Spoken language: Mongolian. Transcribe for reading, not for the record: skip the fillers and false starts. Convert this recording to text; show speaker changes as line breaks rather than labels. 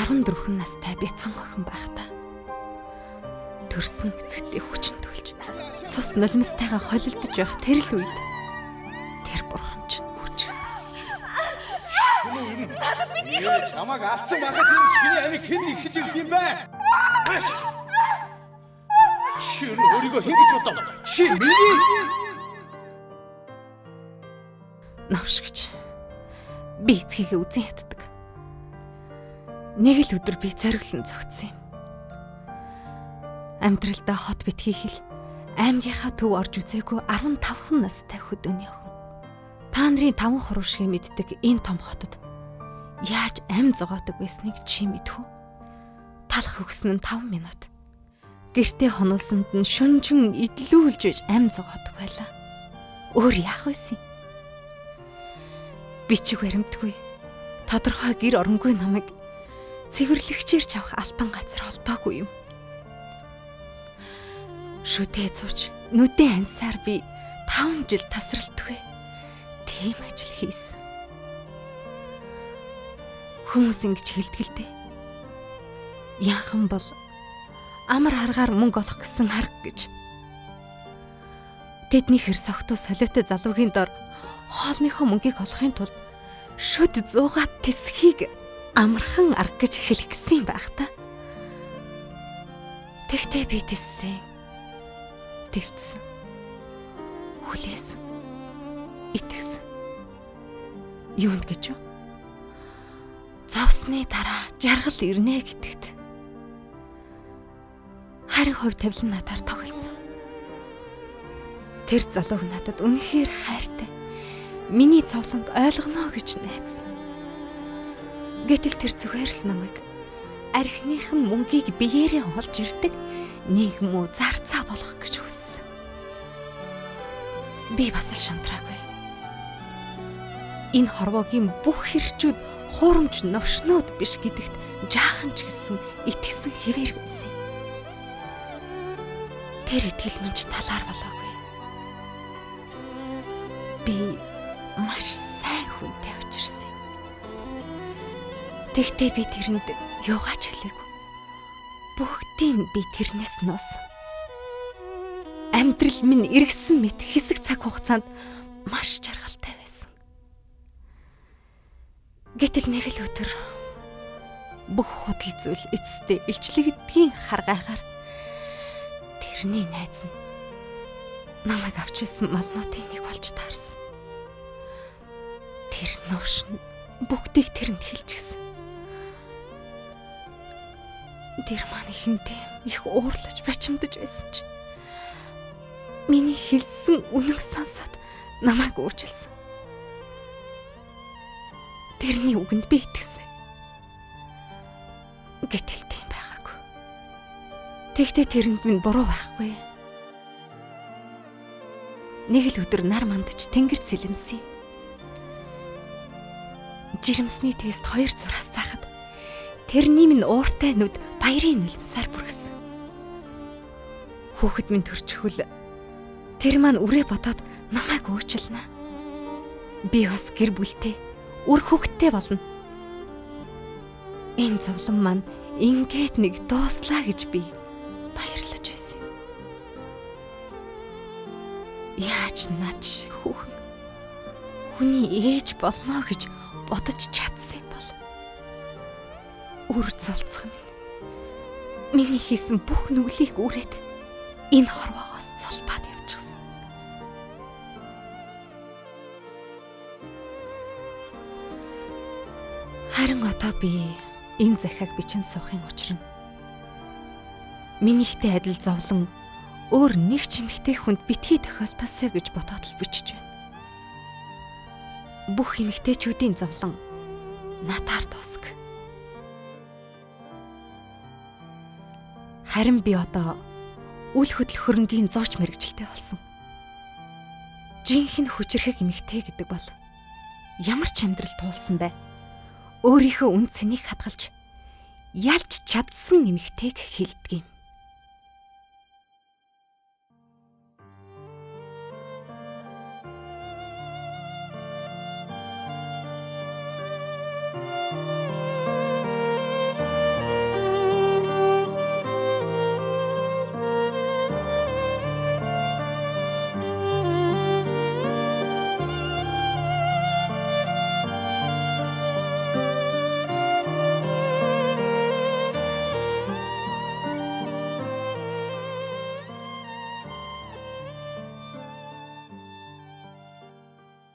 14 настай бяцхан охин байхдаа төрсөн эцэгтэй хүчин төлж цус нулимстайгаа холилдож байх тэр л үед тэр бурхан ч хүчсэн.
Надад бидний хөр
чамайг алдсан байхад энэ чиний амиг хэн ихэж ирд юм бэ? Чи өөрийгөө хэн гэж бодов? Чи миний
Навш гэж би эцгийгээ үзэн яддаг. Нэг л өдөр би зориглон цогцсон юм. Амьдралдаа хот битгий хэл аймгийнхаа төв орж үзээгүй 15 настай хөдөөний охин. Та нарын 5 хуруу шиг мэддэг энэ том хотод яаж ам зогоодог байсныг чи мэдв үү? Талах өгсөн нь 5 минут. Гэртээ хонуулсанд нь шүнжин идлүүлж байж ам зогоодог байлаа. Өөр яах вэ? Би ч баримтгүй. Тодорхой гэр оронгүй намайг цэвэрлэгчээр ч авах алтан газар олдоогүй юм. Шүтээ зууч нүдэн ансаар би 5 жил тасралтгүй. Тийм ажил хийсэн. Хүмүүс ингэж хэлдэг л дээ. Яахан бол амар аргаар мөнгө олох гэсэн харг гэж. Тэдний хэр согтуу солиотой залуугийн дор хоолныхоо мөнгийг олохын тулд шүд 100-аад тэсхийг амархан арга гэж хэлэх гэсэн юм байх та. Тэгтээ би тиссэн. Твцсэн. Хүлээсэн. Итгэсэн. Юунд гэж юу? Зовсны дараа жаргал ирнэ гэдэгт. Харин хувь тавилан надаар тоглосон. Тэр залууг надад үнэхээр хайртай. Миний зовлонг ойлгоно гэж найдсан. Гэтэл тэр зүгээр л намайг архиных нь мөнгийг биеэрээ олж ирдэг нэг муу зарцаа болох гэж хүссэн. Би бас шантраагүй. Энэ хорвоогийн бүх хэрчүүд хуурамч новшнууд биш гэдэгт жаахан ч гэсэн итгэсэн хэвээр байсан юм. Тэр итгэл минь ч талаар болоогүй. Би маш сайн хүнтэй очирсан юм. Тэгтээ би тэрэнд юугаач хэлээгүй. Бүгдийг би тэрнээс нуусан. Амьдрал минь эргэсэн мэт хэсэг цаг хугацаанд маш жаргалтай байсан. Гэтэл нэг л өдөр бүх худал зүйл эцэстээ илчлэгдгийн хар гайхаар тэрний найз нь намайг авч ирсэн малнуудын нэг болж таарсан. Тэр новш нь бүгдийг тэрэнд хэлчихсэн. Тэр маань ихэнтэй их уурлаж бачимдаж байсан ч миний хэлсэн үнэн сонсоод намайг уучлсан. Тэрний үгэнд би итгэсэн. Гэтэл тийм байгаагүй. Тэгтээ тэрэнд минь буруу байхгүй. Нэг л өдөр нар мандаж тэнгэр цэлэмсэн. Жирэмсний тест 2 зураас цаахад тэрний минь ууртай нүд баярын нулимсаар бүргэсэн. Хүүхэд минь төрчихвөл тэр маань үрээ бодоод намайг уучлана. Би бас гэр бүлтэй, үр хүүхэдтэй болно. Энэ зовлон маань ингээд нэг дууслаа гэж би баярлаж байсан юм. Яаж наач хүүхэн хүний ээж болно гэж бодож чадсан юм бол. Үр золцох минь миний хийсэн бүх нүглийг үрээд энэ хорвоогоос цулбаад явчихсан. Харин одоо би энэ захиаг бичин суухын учир нь минийхтэй адил зовлон өөр нэг ч эмэгтэй хүнд битгий тохиолдосоо гэж бодоод л бичиж байна. Бүх эмэгтэйчүүдийн зовлон надаар тусаг. Харин би одоо үл хөдлөх хөрөнгийн зооч мэрэгжилтэй болсон. Жинхэнэ хүчрхэг эмэгтэй гэдэг бол ямар ч амьдрал туулсан бай. Өөрийнхөө үн цэнийг хадгалж ялж чадсан эмэгтэйг хэлдэг юм.